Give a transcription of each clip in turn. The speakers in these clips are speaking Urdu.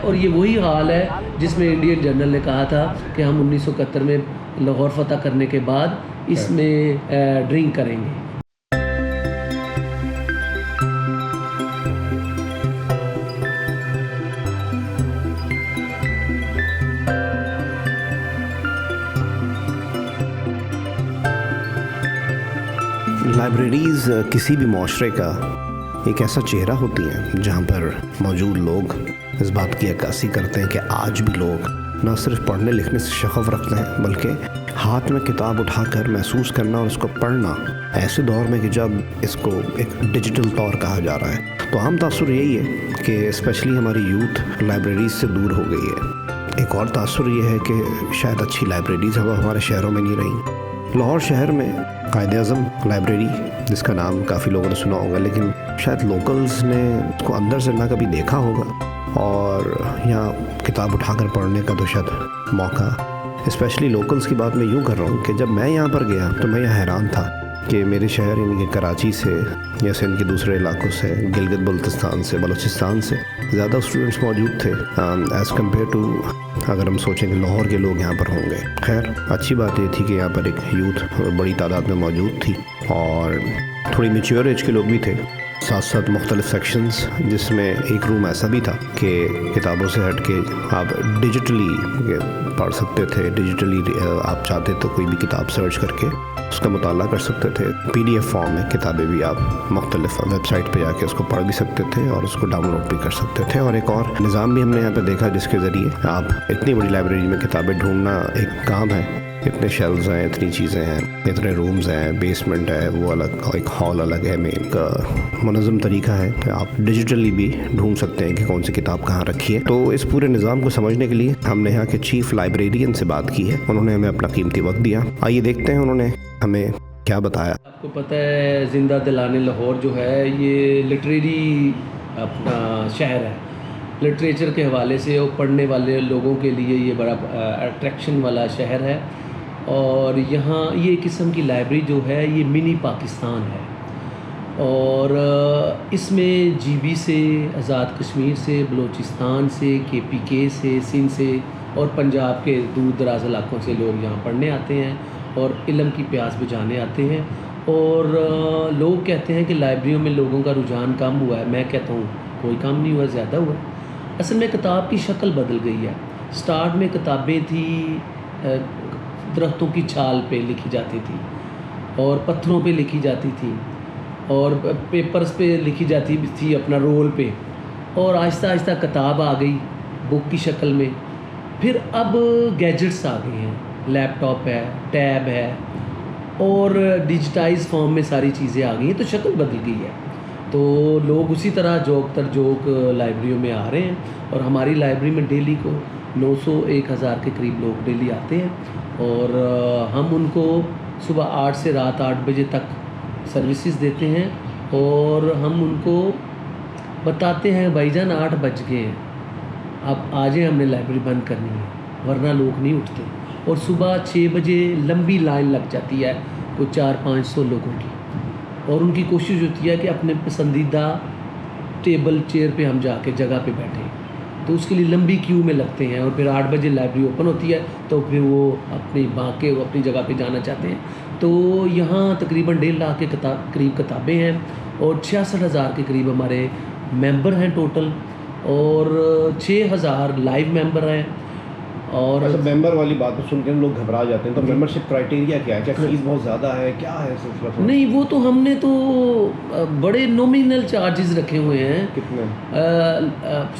اور یہ وہی حال ہے جس میں انڈین جنرل نے کہا تھا کہ ہم 1971 میں لاہور فتح کرنے کے بعد اس میں ڈرنک کریں گے. لائبریریز کسی بھی معاشرے کا ایک ایسا چہرہ ہوتی ہیں جہاں پر موجود لوگ اس بات کی عکاسی کرتے ہیں کہ آج بھی لوگ نہ صرف پڑھنے لکھنے سے شغف رکھتے ہیں بلکہ ہاتھ میں کتاب اٹھا کر محسوس کرنا اور اس کو پڑھنا ایسے دور میں کہ جب اس کو ایک ڈیجیٹل طور کہا جا رہا ہے. تو عام تاثر یہی ہے کہ اسپیشلی ہماری یوتھ لائبریریز سے دور ہو گئی ہے. ایک اور تاثر یہ ہے کہ شاید اچھی لائبریریز اب ہمارے شہروں میں نہیں رہیں. لاہور شہر میں قائد اعظم لائبریری جس کا نام کافی لوگوں نے سنا ہوگا لیکن شاید لوکلز نے اس کو اندر سے نہ کبھی دیکھا ہوگا, اور یہاں کتاب اٹھا کر پڑھنے کا تو شاید موقع, اسپیشلی لوکلز کی بات میں یوں کر رہا ہوں کہ جب میں یہاں پر گیا تو میں یہ حیران تھا کہ میرے شہر یعنی کہ کراچی سے یا سندھ کے دوسرے علاقوں سے, گلگت بلتستان سے, بلوچستان سے زیادہ اسٹوڈنٹس موجود تھے ایز کمپیئر ٹو اگر ہم سوچیں کہ لاہور کے لوگ یہاں پر ہوں گے. خیر اچھی بات یہ تھی کہ یہاں پر ایک یوتھ بڑی تعداد میں موجود تھی اور تھوڑی میچور ایج کے لوگ بھی تھے. ساتھ ساتھ مختلف سیکشنز جس میں ایک روم ایسا بھی تھا کہ کتابوں سے ہٹ کے آپ ڈیجیٹلی پڑھ سکتے تھے. ڈیجیٹلی آپ چاہتے تو کوئی بھی کتاب سرچ کر کے اس کا مطالعہ کر سکتے تھے. PDF فارم میں کتابیں بھی آپ مختلف ویب سائٹ پہ جا کے اس کو پڑھ بھی سکتے تھے اور اس کو ڈاؤن لوڈ بھی کر سکتے تھے. اور ایک اور نظام بھی ہم نے یہاں پہ دیکھا جس کے ذریعے آپ اتنی بڑی لائبریری میں کتابیں ڈھونڈنا ایک کام ہے. اتنے شیلفز ہیں, اتنی چیزیں ہیں, اتنے رومز ہیں, بیسمنٹ ہے, وہ الگ, ایک ہال الگ ہے, مین کا منظم طریقہ ہے کہ آپ ڈیجیٹلی بھی ڈھونڈ سکتے ہیں کہ کون سی کتاب کہاں رکھی ہے. تو اس پورے نظام کو سمجھنے کے لیے ہم نے یہاں کے چیف لائبریرین سے بات کی ہے. انہوں نے ہمیں اپنا قیمتی وقت دیا. آئیے دیکھتے ہیں انہوں نے ہمیں کیا بتایا. آپ کو پتہ ہے زندہ دلانے لاہور جو ہے یہ لٹریری اپنا شہر ہے. لٹریچر کے حوالے سے اور پڑھنے والے لوگوں کے لیے یہ بڑا اٹریکشن والا شہر ہے. اور یہاں یہ قسم کی لائبریری جو ہے یہ منی پاکستان ہے. اور اس میں GB سے, آزاد کشمیر سے, بلوچستان سے, KPK سے, سندھ سے اور پنجاب کے دور دراز علاقوں سے لوگ یہاں پڑھنے آتے ہیں اور علم کی پیاس بجھانے آتے ہیں. اور لوگ کہتے ہیں کہ لائبریریوں میں لوگوں کا رجحان کم ہوا ہے. میں کہتا ہوں کوئی کم نہیں ہوا, زیادہ ہوا. اصل میں کتاب کی شکل بدل گئی ہے. سٹارٹ میں کتابیں تھیں درختوں کی چھال پہ لکھی جاتی تھی اور پتھروں پہ لکھی جاتی تھی اور پیپرز پہ لکھی جاتی تھی اپنا رول پہ. اور آہستہ آہستہ کتاب آ گئی بک کی شکل میں. پھر اب گیجٹس آ گئے ہیں, لیپ ٹاپ ہے, ٹیب ہے اور ڈیجیٹائز فارم میں ساری چیزیں آ گئی ہیں. تو شکل بدل گئی ہے. تو لوگ اسی طرح جوک تر جوک لائبریریوں میں آ رہے ہیں. اور ہماری لائبریری میں ڈیلی کو 900-1000 کے قریب لوگ ڈیلی آتے ہیں. اور ہم ان کو صبح 8 سے رات 8 بجے تک سروسز دیتے ہیں. اور ہم ان کو بتاتے ہیں بھائی جان 8 بج گئے ہیں, آپ آ جائیں, ہم نے لائبریری بند کرنی ہے, ورنہ لوگ نہیں اٹھتے. اور صبح 6 بجے لمبی لائن لگ جاتی ہے کوئی 400-500 لوگوں کی. اور ان کی کوشش ہوتی ہے کہ اپنے پسندیدہ ٹیبل چیئر پہ ہم جا کے جگہ پہ بیٹھیں. تو اس کے لیے لمبی کیو میں لگتے ہیں. اور پھر 8 بجے لائبریری اوپن ہوتی ہے تو پھر وہ اپنی بھاگ کے وہ اپنی جگہ پہ جانا چاہتے ہیں. تو یہاں تقریباً 1.5 لاکھ کے قریب کتابیں ہیں اور 66,000 کے قریب ہمارے ممبر ہیں ٹوٹل, اور 6,000 لائیو ممبر ہیں. اور ممبر والی بات سن کے لوگ گھبرا جاتے ہیں. تو ممبرشپ کرائٹیریا کیا ہے؟ کیا فیس بہت زیادہ ہے, کیا ہے سلسلہ؟ نہیں, وہ تو ہم نے تو بڑے نومینل چارجز رکھے ہوئے ہیں. کتنے؟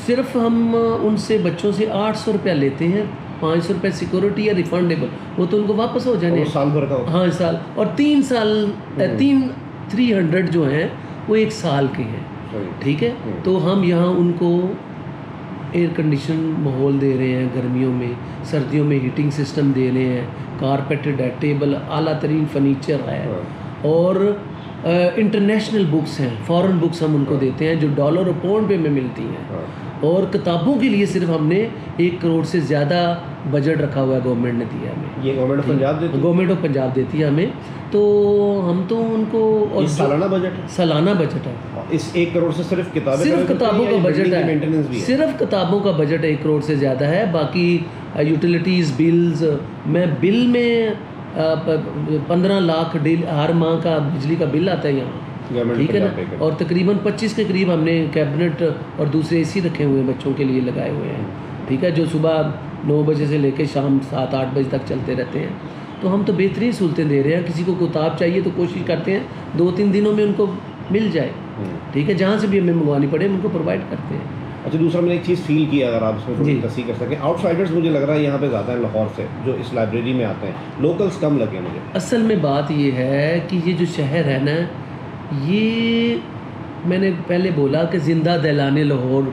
صرف ہم ان سے بچوں سے 800 روپیہ لیتے ہیں. 500 روپے سیکورٹی یا ریفنڈیبل, وہ تو ان کو واپس ہو جانے. سال بھر کا؟ ہاں سال. اور 3 سال 300 جو ہیں وہ 1 سال کے ہیں. ٹھیک ہے. تو ہم یہاں ان کو ایئر کنڈیشن ماحول دے رہے ہیں گرمیوں میں, سردیوں میں ہیٹنگ سسٹم دے رہے ہیں, کارپیٹڈ ہے, ٹیبل اعلیٰ ترین فرنیچر ہے, اور انٹرنیشنل بکس ہیں, فارن بکس ہم ان کو دیتے ہیں جو ڈالر اور پاؤنڈ پہ میں ملتی ہیں. اور کتابوں کے لیے صرف ہم نے 1 کروڑ سے زیادہ بجٹ رکھا ہوا ہے، گورنمنٹ نے دیا ہمیں. یہ گورنمنٹ آف پنجاب دیتی ہے؟ گورنمنٹ آف پنجاب دیتی ہے ہمیں. تو ہم تو ان کو، اور سالانہ بجٹ ہے؟ سالانہ بجٹ ہے. اس 1 کروڑ سے صرف کتابیں، صرف کتابوں کا بجٹ ہے، صرف کتابوں کا بجٹ 1 کروڑ سے زیادہ ہے. باقی یوٹیلیٹیز بلز، میں بل میں 15 لاکھ ہر ماہ کا بجلی کا بل آتا ہے یہاں، ٹھیک ہے نا. اور تقریباً 25 کے قریب ہم نے کیبنٹ اور دوسرے اے سی رکھے ہوئے ہیں بچوں کے لیے لگائے ہوئے ہیں، ٹھیک ہے، جو صبح 9 بجے سے لے کے شام 7-8 بجے تک چلتے رہتے ہیں. تو ہم تو بہترین سہولتیں دے رہے ہیں. کسی کو کتاب چاہیے تو کوشش کرتے ہیں 2-3 دنوں میں ان کو مل جائے، ٹھیک ہے، جہاں سے بھی ہمیں منگوانی پڑے ہم ان کو پرووائڈ کرتے ہیں. اچھا، دوسرا میں نے ایک چیز فیل کی، اگر آپ اس میں تھوڑی تصحیح کر سکیں، آؤٹ سائڈرز مجھے لگ رہا ہے یہاں پہ زیادہ ہیں لاہور سے، جو اس لائبریری میں آتے ہیں، لوکلز کم لگے مجھے. اصل میں بات یہ ہے کہ یہ جو شہر ہے نا، یہ میں نے پہلے بولا کہ زندہ دلان لاہور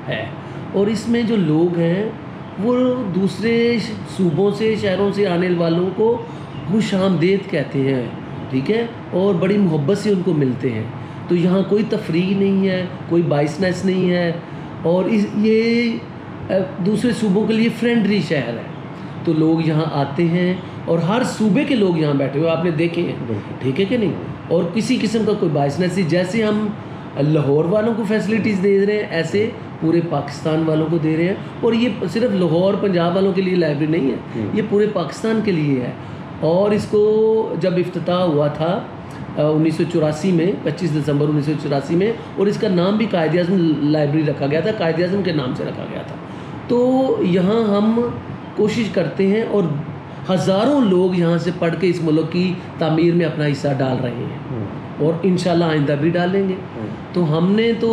ہے، اور اس میں جو لوگ ہیں وہ دوسرے صوبوں سے، شہروں سے آنے والوں کو خوش آمدید کہتے ہیں، ٹھیک ہے، اور بڑی محبت سے ان کو ملتے ہیں. تو یہاں کوئی تفریح نہیں ہے، کوئی بائسنس نہیں ہے، اور یہ دوسرے صوبوں کے لیے فرینڈلی شہر ہے. تو لوگ یہاں آتے ہیں اور ہر صوبے کے لوگ یہاں بیٹھے ہوئے آپ نے دیکھے ہیں، ٹھیک ہے کہ نہیں. اور کسی قسم کا کوئی بائسنس نہیں. جیسے ہم لاہور والوں کو فیسلٹیز دے رہے ہیں ایسے پورے پاکستان والوں کو دے رہے ہیں. اور یہ صرف لاہور پنجاب والوں کے لیے لائبریری نہیں ہے، یہ پورے پاکستان کے لیے ہے. اور اس کو جب افتتاح ہوا تھا 1984 میں، 25 دسمبر 1984 میں، اور اس کا نام بھی قائد اعظم لائبریری رکھا گیا تھا، قائد اعظم کے نام سے رکھا گیا تھا. تو یہاں ہم کوشش کرتے ہیں اور ہزاروں لوگ یہاں سے پڑھ کے اس ملک کی تعمیر میں اپنا حصہ ڈال رہے ہیں، اور انشاءاللہ آئندہ بھی ڈالیں گے. تو ہم نے تو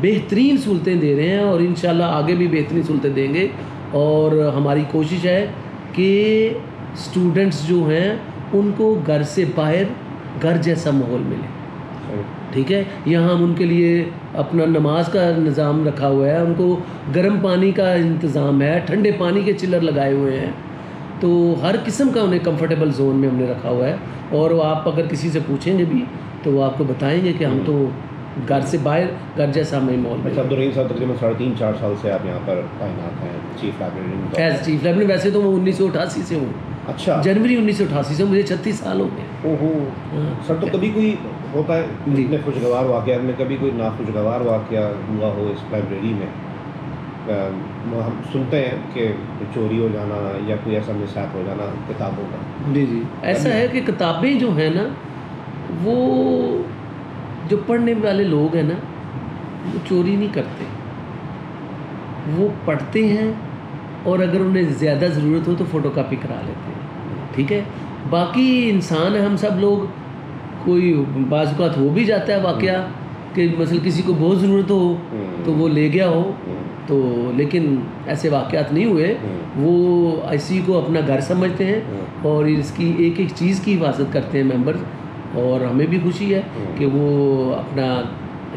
بہترین سہولتیں دے رہے ہیں اور انشاءاللہ آگے بھی بہترین سہولتیں دیں گے. اور ہماری کوشش ہے کہ اسٹوڈنٹس جو ہیں ان کو گھر سے باہر گھر جیسا ماحول ملے، ٹھیک ہے. یہاں ہم ان کے لیے اپنا نماز کا نظام رکھا ہوا ہے، ان کو گرم پانی کا انتظام ہے، ٹھنڈے پانی کے چلر لگائے ہوئے ہیں. تو ہر قسم کا انہیں کمفرٹیبل زون میں ہم نے رکھا ہوا ہے. اور آپ اگر کسی سے پوچھیں گے بھی تو وہ آپ کو بتائیں گے کہ ہم تو گھر سے باہر گھر جیسا ہمیں ماحول میں. عبدالرحیم صاحب تقریباً 3.5-4 سال سے آپ یہاں پر تعینات ہیں chief librarian. As chief librarian ویسے تو میں 1988 سے ہوں. اچھا، جنوری 1988 سے، مجھے 36 سال ہو گئے. اوہو سر. تو کبھی کوئی ہوتا ہے اتنے خوشگوار واقعات میں کبھی کوئی ناخوشگوار واقعہ ہوا ہو اس لائبریری میں؟ ہم سنتے ہیں کہ چوری ہو جانا یا کوئی ایسا مسائل ہو جانا کتابوں کا. جی جی، ایسا ہے کہ کتابیں جو ہیں نا، وہ جو پڑھنے والے لوگ ہیں نا وہ چوری نہیں کرتے، وہ پڑھتے ہیں اور اگر انہیں زیادہ ضرورت ہو تو فوٹو کاپی کرا لیتے ہیں، ٹھیک ہے. باقی انسان ہیں ہم سب لوگ، کوئی بعض اوقات ہو بھی جاتا ہے واقعہ کہ مثلا کسی کو بہت ضرورت ہو تو وہ لے گیا ہو تو، لیکن ایسے واقعات نہیں ہوئے. وہ اسی کو اپنا گھر سمجھتے ہیں اور اس کی ایک ایک چیز کی حفاظت کرتے ہیں ممبرز. اور ہمیں بھی خوشی ہے کہ وہ اپنا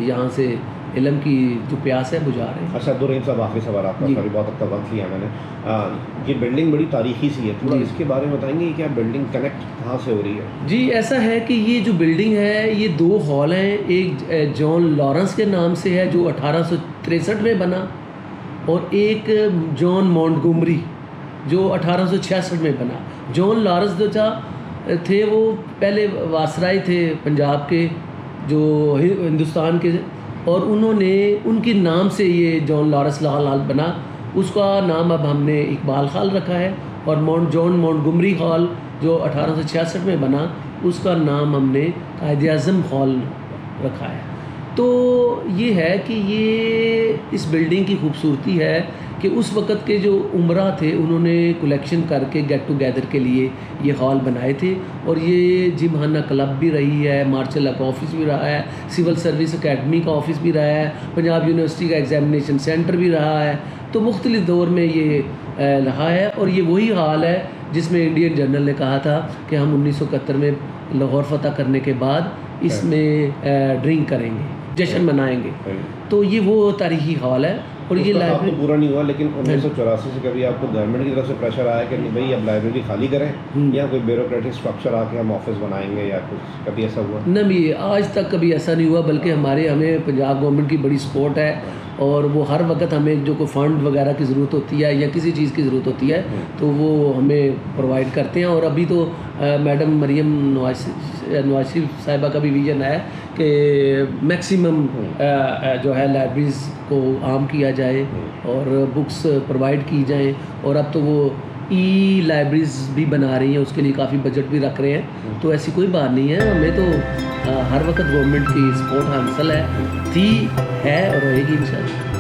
یہاں سے علم کی جو پیاس ہے بجھا رہے ہیں. اچھا عبدالرحیم صاحب، آخری سوال آپ کا، سوری بہت اب تک وقت لیا میں نے. یہ بلڈنگ بڑی تاریخی سی ہے، تھوڑا اس کے بارے میں بتائیں گے کہ کیا بلڈنگ کنیکٹ کہاں سے ہو رہی ہے؟ جی ایسا ہے کہ یہ جو بلڈنگ ہے یہ 2 ہال ہیں. ایک جان لارنس کے نام سے ہے جو 1863 میں بنا، اور ایک جان مونٹگومری جو 1866 میں بنا. جان لارنس جو تھے وہ پہلے واسرائے تھے پنجاب کے جو ہندوستان کے، اور انہوں نے ان کے نام سے یہ جان لارنس ہال بنا. اس کا نام اب ہم نے اقبال ہال رکھا ہے. اور جان مونٹگومری ہال جو 1866 میں بنا اس کا نام ہم نے قائد اعظم ہال رکھا ہے. تو یہ ہے کہ یہ اس بلڈنگ کی خوبصورتی ہے کہ اس وقت کے جو عمرہ تھے انہوں نے کلیکشن کر کے گیٹ ٹوگیدر کے لیے یہ ہال بنائے تھے. اور یہ جم خانہ کلب بھی رہی ہے، مارشل لا کا آفس بھی رہا ہے، سول سروس اکیڈمی کا آفس بھی رہا ہے، پنجاب یونیورسٹی کا ایگزامینیشن سینٹر بھی رہا ہے. تو مختلف دور میں یہ رہا ہے. اور یہ وہی ہال ہے جس میں انڈین جنرل نے کہا تھا کہ ہم 1971 میں لاہور فتح کرنے کے بعد اس میں ڈرنک کریں گے، جشن منائیں گے. تو یہ وہ تاریخی ہال ہے. اور یہ لائبریری تو پورا نہیں ہوا، لیکن 1984 سے کبھی آپ کو گورنمنٹ کی طرف سے پریشر آیا کہ نہیں بھائی اب لائبریری خالی کریں یا کوئی بیوروکریٹک اسٹرکچر آ کے ہم آفس بنائیں گے یا کچھ، کبھی ایسا ہوا؟ نہیں، آج تک کبھی ایسا نہیں ہوا، بلکہ ہمیں پنجاب گورنمنٹ کی بڑی سپورٹ ہے. اور وہ ہر وقت ہمیں جو کوئی فنڈ وغیرہ کی ضرورت ہوتی ہے یا کسی چیز کی ضرورت ہوتی ہے تو وہ ہمیں پرووائڈ کرتے ہیں. اور ابھی تو میڈم مریم نواز شریف صاحبہ کا بھی ویژن ہے کہ میکسیمم جو ہے لائبریریز کو عام کیا جائے اور بکس پرووائڈ کی جائیں. اور اب تو وہ ای لائبریریز بھی بنا رہی ہیں, اس کے لیے کافی بجٹ بھی رکھ رہے ہیں. تو ایسی کوئی بات نہیں ہے, ہمیں تو ہر وقت گورنمنٹ کی سپورٹ حاصل ہے, تھی, ہے اور رہے گی انشاءاللہ.